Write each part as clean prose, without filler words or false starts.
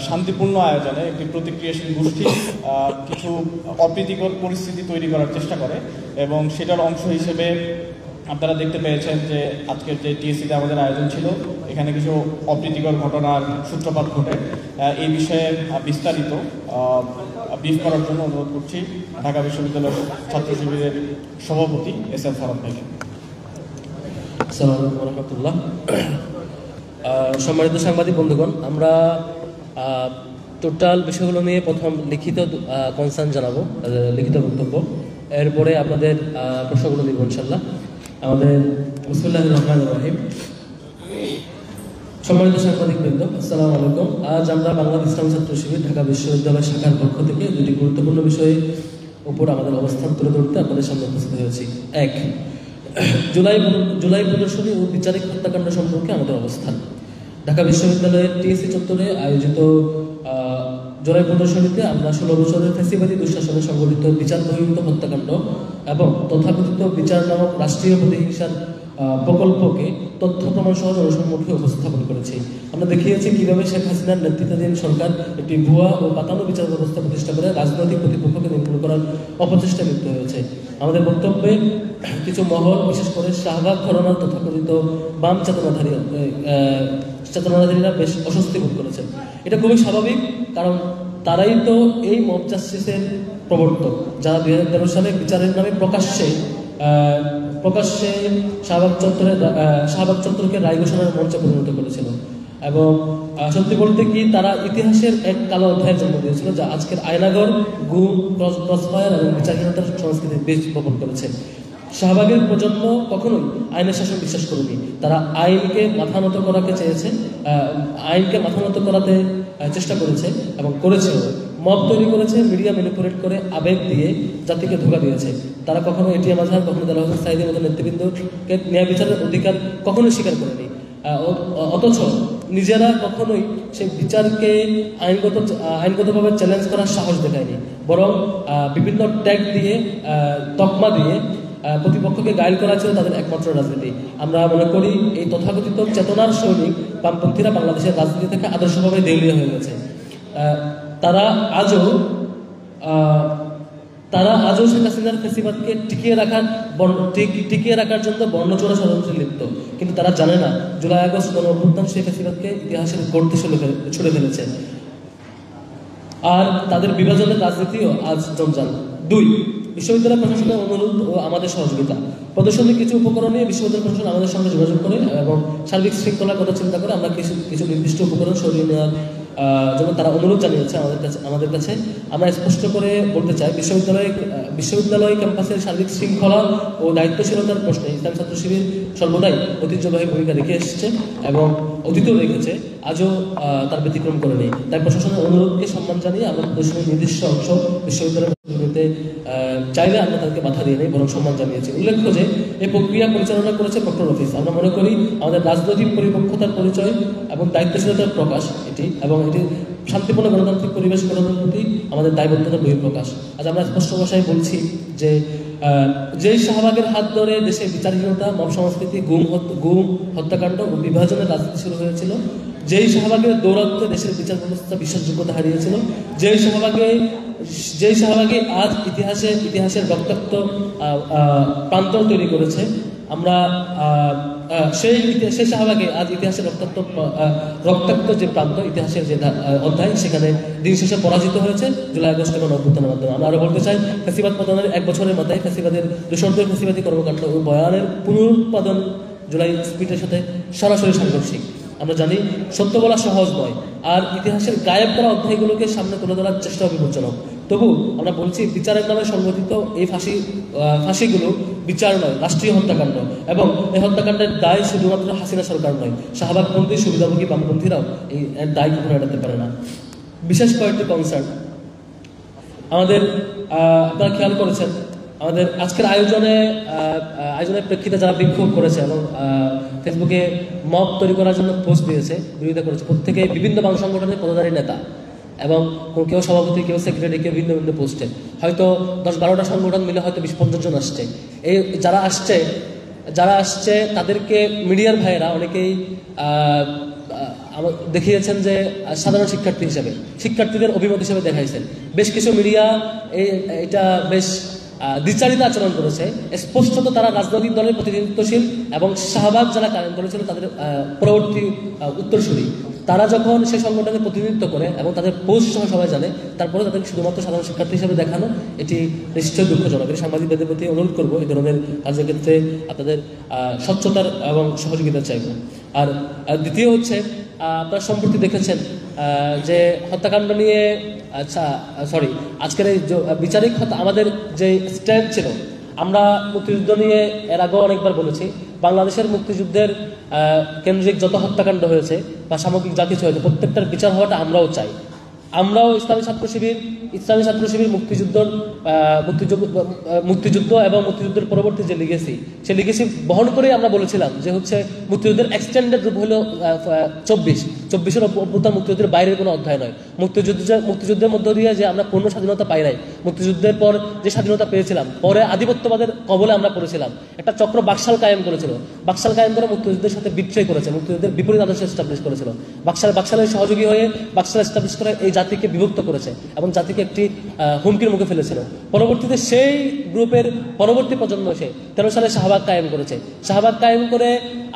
শান্তিপূর্ণ আয়োজনে একটি প্রতিক্রিয়াশীল গোষ্ঠী কিছু অপ্রীতিকর পরিস্থিতি তৈরি করার চেষ্টা করে, এবং সেটার অংশ হিসেবে আপনারা দেখতে পেয়েছেন যে আজকের যে টিএসসিতে আমাদের আয়োজন ছিল, এখানে কিছু অপ্রীতিকর ঘটনার সূত্রপাত ঘটে। এই বিষয়ে বিস্তারিত ব্রিফ করার জন্য অনুরোধ করছি ঢাকা বিশ্ববিদ্যালয়ের ছাত্র শিবিরের সভাপতি এস.এম. ফরহাদ ভাইকে। আসসালামু আলাইকুম রহমতুল্লাহ। সম্মানিত সাংবাদিক বন্ধুগণ, আমরা টোটাল বিষয়গুলো নিয়ে প্রথম লিখিত কনসার্ন জানাবো, লিখিত বক্তব্য, এরপরে আপনাদের প্রশ্নগুলো দিব ইনশাল্লাহ। আমাদের বিসমিল্লাহির রহমানির রহিম। সম্মানিত সাংবাদিকবৃন্দ, আসসালামু আলাইকুম। আজ আমরা বাংলাদেশ ইসলামী ছাত্র শিবির ঢাকা বিশ্ববিদ্যালয় শাখার পক্ষ থেকে দুটি গুরুত্বপূর্ণ বিষয়ের উপর আমাদের অবস্থান তুলে ধরতে আপনাদের সামনে উপস্থিত হয়েছি। এক, জুলাই প্রদর্শনী ও বিচারিক হত্যাকাণ্ড সম্পর্কে আমাদের অবস্থান। ঢাকা বিশ্ববিদ্যালয়ের টিএসসি চত্বরে আয়োজিত জুলাই প্রদর্শনীতে আমরা 16 বছরের ফ্যাসিবাদী দুঃশাসনে সংঘটিত বিচার বহির্ভূত হত্যাকাণ্ড এবং তথাকথিত বিচার নামক রাষ্ট্রীয় প্রতিহিংসার প্রকল্পকে তথ্য প্রমাণ সহ জনসম্মুখে উপস্থাপন করেছি। আমরা দেখিয়েছি কিভাবে শেখ হাসিনার নেতৃত্বাধীন সরকার একটি ভুয়া ও পাতানো বিচার ব্যবস্থা প্রতিষ্ঠা করে রাজনৈতিক প্রতিপক্ষকে নির্মূল করার অপচেষ্টা লিপ্ত হয়েছে। আমাদের বক্তব্যে কিছু মহল, বিশেষ করে শাহবাগ ঘরানার তথাকথিত বাম চেতনাধারীরা বেশ অস্বস্তি বোধ করেছেন। এটা খুবই স্বাভাবিক, কারণ তারাই তো এই মব জাস্টিসের প্রবর্তক, যারা 2013 সালে বিচারের নামে প্রকাশ্যে শাহবাগ চত্বরকে রায় ঘোষণার মঞ্চে পরিণত করেছিল। এবং সত্যি বলতে কি, তারা ইতিহাসের এক কালো অধ্যায়ের জন্ম দিয়েছিল, যা আজকের আয়নাঘর, গুম, ক্রসফায়ার এবং বিচারহীনতার সংস্কৃতির বীজ বপন করেছে। শাহবাগের প্রজন্ম কখনোই আইনের শাসন বিশ্বাস করেনি। তারা আইনকে মাথা নত করাতে চেয়েছে, আইনকে মাথা নত করাতে চেষ্টা করেছে এবং করেছে। মব তৈরি করেছে, মিডিয়া ম্যানিপুলেট করে, আবেগ দিয়ে জাতিকে ধোঁকা দিয়েছে। তারা কখনো এটিএম আজহার, কখনো দেলোয়ার হোসেন সাঈদীর মতো নেতৃবৃন্দকে ন্যায় বিচারের অধিকার কখনোই স্বীকার করেনি। অথচ নিজেরা কখনোই সেই বিচারকে আইনগতভাবে চ্যালেঞ্জ করার সাহস দেখায়নি, বরং বিভিন্ন ট্যাগ দিয়ে, তকমা দিয়ে প্রতিপক্ষকে গাইল করা ছিল তাদের একমাত্র রাজনীতি। আমরা মনে করি এই তথাকথিত চেতনার সৈনিক বামপন্থীরা বাংলাদেশের রাজনীতি থেকে আদর্শভাবে দেউলিয়া হয়ে গেছে। তারা আজও শেখ হাসিনার ফ্যাসিবাদকে টিকিয়ে রাখার জন্য বর্ণচোরা ষড়যন্ত্রে লিপ্ত। কিন্তু তারা জানে না, জুলাই আগস্ট গণঅভ্যুত্থান সেই ফ্যাসিবাদকে ইতিহাসের গর্তে ছুড়ে ফেলেছে, আর তাদের বিভাজনের রাজনীতিও আজ জঞ্জাল। 2, বিশ্ববিদ্যালয় প্রশাসনের অনুরোধ ও আমাদের সহযোগিতা। প্রদর্শনীর কিছু উপকরণ নিয়ে বিশ্ববিদ্যালয় প্রশাসন আমাদের সঙ্গে যোগাযোগ করে এবং সার্বিক শৃঙ্খলার কথা চিন্তা করে আমরা কিছু নির্দিষ্ট উপকরণ সরিয়ে নেওয়ার জন্য তারা অনুরোধ জানিয়েছে আমাদের কাছে। আমরা স্পষ্ট করে বলতে চাই, বিশ্ববিদ্যালয় ক্যাম্পাসের সার্বিক শৃঙ্খলা ও দায়িত্বশীলতার প্রশ্নে ইসলামী ছাত্র শিবির সর্বদাই ঐতিহ্যবাহী ভূমিকা রেখে এসেছে এবং অতীতেও রেখেছে, আজও তার ব্যতিক্রম করেনি। তাই প্রশাসনের অনুরোধকে সম্মান জানিয়ে আমরা প্রদর্শনীর নির্দিষ্ট অংশ বিশ্ববিদ্যালয়ের নিতে চাইলে আমরা তাদেরকে বাধা দিয়ে নেই, বরং সম্মান জানিয়েছি। উল্লেখ্য যে এই প্রক্রিয়া পরিচালনা করেছে প্রক্টর অফিস। আমরা মনে করি আমাদের রাজনৈতিক পরিপক্কতার পরিচয় এবং দায়িত্বশীলতার প্রকাশ এটি, এবং এটি শান্তিপূর্ণ গণতান্ত্রিক পরিবেশ গঠনের প্রতি আমাদের দায়বদ্ধতার বহিঃপ্রকাশ। আজ আমরা স্পষ্ট ভাষায় বলছি যে যেই শাহবাগের হাত ধরে দেশে বিচারহীনতা, মব সংস্কৃতি, গুম, হত্যাকাণ্ড ও বিভাজনের রাজনীতি শুরু হয়েছিল, যেই শাহবাগের দৌরাত্ম্যে দেশের বিচার ব্যবস্থা বিশ্বাসযোগ্যতা হারিয়েছিল, যেই শাহবাগে আজ ইতিহাসের রক্তাক্ত প্রান্তর তৈরি করেছে, আমরা সেই শাহবাগে আজ ইতিহাসের রক্তাক্ত যে প্রান্ত, ইতিহাসের যে অধ্যায়, সেখানে দিন শেষে পরাজিত হয়েছে জুলাই আগস্ট গণঅভ্যুত্থানের মাধ্যমে। আমরা আরো বলতে চাই, ফ্যাসিবাদ পতনের 1 বছরের মাথায় ফ্যাসিবাদের দূষণদের ফ্যাসিবাদী কর্মকাণ্ড ও বয়ানের পুনরুৎপাদন জুলাই স্পিডের সাথে সরাসরি সাংঘর্ষিক। আমরা জানি সত্য বলা সহজ নয়, আর ইতিহাসের গায়েব করা অধ্যায়গুলোকে সামনে তুলে ধরার চেষ্টা বিপজ্জনক। তবু আমরা বলছি, বিচারের নামে সংগঠিত এই ফাঁসিগুলো বিচার নয়, রাষ্ট্রীয় হত্যাকাণ্ড, এবং এই হত্যাকাণ্ডের দায় শুধুমাত্র হাসিনা সরকার নয়, শাহবাগপন্থী সুবিধাভোগী বামপন্থীরাও এই দায় কখনো এড়াতে পারে না। বিশেষ কয়েকটি কনসার্ন আমাদের, আপনারা খেয়াল করেছেন, আমাদের আজকের আয়োজনের প্রেক্ষিতে যারা বিক্ষোভ করেছে এবং ফেসবুকে মব তৈরি করার জন্য পোস্ট দিয়েছে, বিরোধিতা করেছে, প্রত্যেকে বিভিন্ন বাম সংগঠনের পদাধারী নেতা, এবং কেউ সভাপতি, কেউ সেক্রেটারি, কেউ ভিন্ন ভিন্ন পোস্টে, হয়তো 10-12টা সংগঠন মিলে হয়তো 20-50 জন আসছে। এই যারা আসছে তাদেরকে মিডিয়ার ভাইয়েরা অনেকেই দেখিয়েছেন যে সাধারণ শিক্ষার্থী হিসেবে, শিক্ষার্থীদের অভিমত হিসেবে দেখাইছেন। বেশ কিছু মিডিয়া এটা বেশ দ্বিচারিতা আচরণ করেছে। স্পষ্টত তারা রাজনৈতিক দলের প্রতিনিধিত্বশীল এবং শাহবাগ যারা কায়েম করেছিল তাদের পরবর্তী উত্তরসূরি, তারা যখন সেই সংগঠনের প্রতিনিধিত্ব করে এবং তাদের পোস্ট সবাই জানে, তারপরে তাদেরকে শুধুমাত্র সাধারণ শিক্ষার্থী হিসেবে দেখানো, এটি নিশ্চয়ই দুঃখজনক। এটি সাংবাদিকদের প্রতি অনুরোধ করবো এই ধরনের কার্যক্ষেত্রে আপনাদের স্বচ্ছতার এবং সহযোগিতা চাইব। আর দ্বিতীয় হচ্ছে, আপনারা সম্প্রতি দেখেছেন যে হত্যাকাণ্ড নিয়ে আজকের এই বিচারিক আমাদের যে স্ট্যান্ড ছিল, আমরা মুক্তিযুদ্ধ নিয়ে এর আগেও অনেকবার বলেছি, বাংলাদেশের মুক্তিযুদ্ধের কেন্দ্রিক যত হত্যাকাণ্ড হয়েছে বা সামগ্রিক যা কিছু হয়েছে প্রত্যেকটার বিচার হওয়াটা আমরাও চাই। আমরাও ইসলামী ছাত্র শিবির মুক্তিযুদ্ধ এবং মুক্তিযুদ্ধের পরবর্তী যে লিগেসি, সেই লিগেসি বহন করেই আমরা বলেছিলাম যে হচ্ছে মুক্তিযুদ্ধের এক্সটেন্ডেড রূপ হলো 24 অভ্যুত্থান মুক্তিযুদ্ধের বাইরের কোনো অধ্যায় নয়। মুক্তিযুদ্ধের মধ্য দিয়ে যে আমরা পূর্ণ স্বাধীনতা পাই নাই, মুক্তিযুদ্ধের পর যে স্বাধীনতা পেয়েছিলাম, পরে আধিপত্যবাদের কবলে আমরা পড়েছিলাম। একটা চক্র বাকশাল কায়েম করেছিল, বাকশাল কায়েম করে মুক্তিযুদ্ধের সাথে বিট্রে করেছে, মুক্তিযুদ্ধের বিপরীত আদর্শ এস্টাবলিশ করেছিল। বাকশালের সহযোগী হয়ে বাকশাল এস্টাবলিশ করে এই জাতিকে বিভক্ত করেছে এবং জাতিকে একটি হুমকির মুখে ফেলেছিল। পরবর্তীতে সেই গ্রুপের পরবর্তী প্রজন্ম এসে 13 সালে শাহবাগ কায়েম করেছে। শাহবাগ কায়েম করে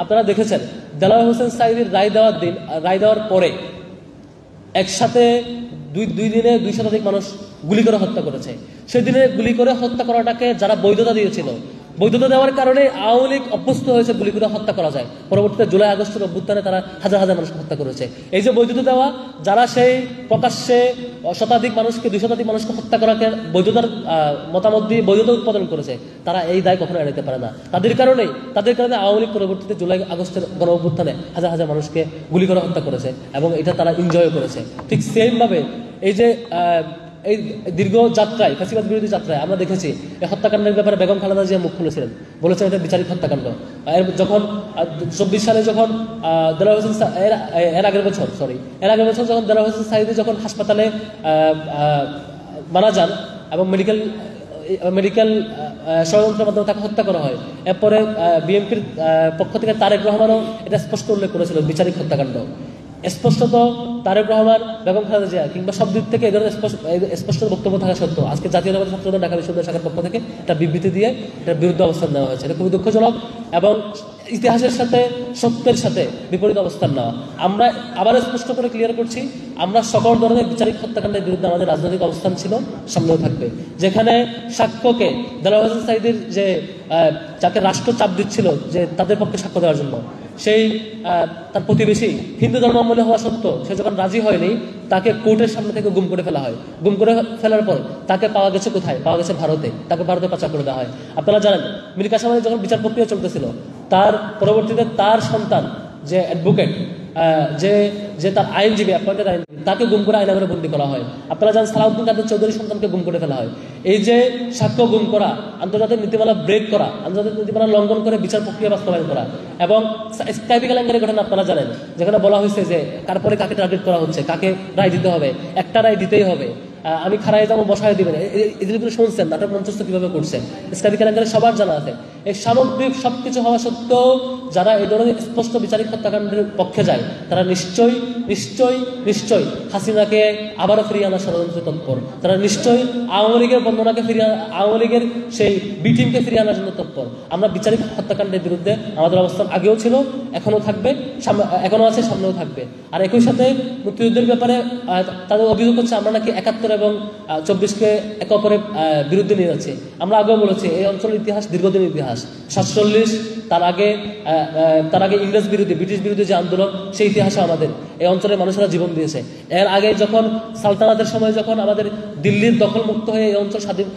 আপনারা দেখেছেন দেলাওয়ার হোসেন সাঈদীর রায় দেওয়ার পরে একসাথে দুই দিনে 2 শতাধিক মানুষ গুলি করে হত্যা করেছে। সেদিনে গুলি করে হত্যা করাটাকে যারা বৈধতা দিয়েছিল, বৈধতা দেওয়ার কারণে আওয়ামী লীগ অভ্যস্ত হয়েছে গুলি করে হত্যা করা যায়। পরবর্তীতে জুলাই আগস্টের অভ্যুত্থানে তারা হাজার হাজার মানুষকে হত্যা করেছে। এই যে বৈধতা দেওয়া, যারা সেই প্রকাশ্যে 200 শতাধিক মানুষকে হত্যা করাকে বৈধতার মতামত দিয়ে বৈধতা উৎপাদন করেছে, তারা এই দায় কখনো এড়াতে পারে না। তাদের কারণে আওয়ামী লীগ পরবর্তীতে জুলাই আগস্টের গণ অভ্যুত্থানে হাজার হাজার মানুষকে গুলি করে হত্যা করেছে এবং এটা তারা এনজয় করেছে। ঠিক সেম ভাবে এই যে এই দীর্ঘ যাত্রায়, ফ্যাসিবাদ বিরোধী যাত্রায় আমরা দেখেছি এই হত্যাকাণ্ডের ব্যাপারে বেগম খালেদা জিয়া মুখ খুলেছিলেন, বলেছেন এটা বিচারিক হত্যাকাণ্ড। যখন 24 সালে যখন দেলাওয়ার হোসেন এর আগের বছর যখন দেলাওয়ার হোসেন সাঈদী যখন হাসপাতালে মারা যান এবং মেডিকেল ষড়যন্ত্রের মাধ্যমে তাকে হত্যা করা হয়, এরপরে বিএনপির পক্ষ থেকে তারেক রহমানও এটা স্পষ্ট উল্লেখ করেছিল বিচারিক হত্যাকাণ্ড। স্পষ্টত তারেক রহমান, বেগম খালেদা জিয়া কিংবা সব দিক থেকে এই ধরনের স্পষ্ট বক্তব্য থাকা সত্ত্বেও আজকে জাতীয়তাবাদী ছাত্রদল ঢাকা বিশ্ববিদ্যালয় শাখার পক্ষ থেকে একটা বিবৃতি দিয়ে এটার বিরুদ্ধে অবস্থান নেওয়া হয়েছে। এটা খুবই দুঃখজনক এবং ইতিহাসের সাথে সত্যের সাথে বিপরীত অবস্থান নেওয়া। আমরা আবার স্পষ্ট করে ক্লিয়ার করছি, আমরা সকল ধরনের বিচারিক হত্যাকাণ্ডের বিরুদ্ধে আমাদের রাজনৈতিক অবস্থান ছিল, সামনেও থাকবে। যেখানে সাক্ষ্যকে দেলাওয়ার হোসেন সাঈদীর যে যাকে রাষ্ট্র চাপ দিচ্ছিল যে তাদের পক্ষে সাক্ষ্য দেওয়ার জন্য, সেই তার প্রতিবেশী হিন্দু ধর্মাবলম্বী হওয়া সত্ত্বেও সে যখন রাজি হয়নি, তাকে কোর্টের সামনে থেকে গুম করে ফেলা হয়। গুম করে ফেলার পর তাকে পাওয়া গেছে কোথায়? পাওয়া গেছে ভারতে। তাকে ভারতে পাচার করে দেওয়া হয়। আপনারা জানেন মীর কাসেম আলী যখন বিচার প্রক্রিয়া চলতেছিল, তার পরবর্তীতে তার সন্তান যে অ্যাডভোকেট, যে তার আইনজীবী, অ্যাপয়েন্টেড আইনজীবী, তাকে গুম করে আইনাগরে বন্দী করা হয়। আপনারা জানেন সালাউদ্দিন কাদের চৌধুরীর সন্তানকে গুম করে ফেলা হয়। এই যে সাক্ষ্য গুম করা, আন্তর্জাতিক নীতিমালা ব্রেক করা, আন্তর্জাতিক নীতিমালা লঙ্ঘন করে বিচার প্রক্রিয়া বাস্তবায়ন করা, এবং স্কাইপি কেলেঙ্কারির ঘটনা আপনারা জানেন, যেখানে বলা হয়েছে যে তারপরে কাকে টার্গেট করা হচ্ছে, কাকে রায় দিতে হবে, একটা রায় দিতেই হবে, আমি খারাই যাবো, বসায় দিবেন। এগুলো শুনছেন নাটক মঞ্চস্থ কিভাবে করছেন, স্কাইপি কেলেঙ্কারি সবার জানা আছে। এই সামগ্রিক সবকিছু হওয়া সত্ত্বেও যারা এই ধরনের স্পষ্ট বিচারিক হত্যাকাণ্ডের পক্ষে যায়, তারা নিশ্চয়ই হাসিনাকে আবারও ফিরিয়ে আনার ষড়যন্ত্রে তৎপর। তারা নিশ্চয়ই আওয়ামী লীগের বন্দনাকে আওয়ামী লীগের সেই বি টিমকে ফিরিয়ে আনার জন্য তৎপর। আমরা বিচারিক হত্যাকাণ্ডের বিরুদ্ধে আমাদের অবস্থান আগেও ছিল, এখনো থাকবে, এখনো আছে, সামনেও থাকবে। আর একই সাথে মুক্তিযুদ্ধের ব্যাপারে তাদের অভিযোগ হচ্ছে আমরা নাকি 71 এবং 24কে একে অপরের বিরুদ্ধে নিয়ে যাচ্ছি। আমরা আগেও বলেছি এই অঞ্চলের ইতিহাস দীর্ঘদিনের ইতিহাস। 47 তার আগে ইংরেজ বিরোধী, ব্রিটিশ বিরোধী যে আন্দোলন, সেই ইতিহাসে আমাদের এই অঞ্চলের মানুষেরা জীবন দিয়েছে। এর আগে যখন সালতানাতের সময় যখন আমাদের দিল্লির দখল মুক্ত হয়ে এই অঞ্চল স্বাধীন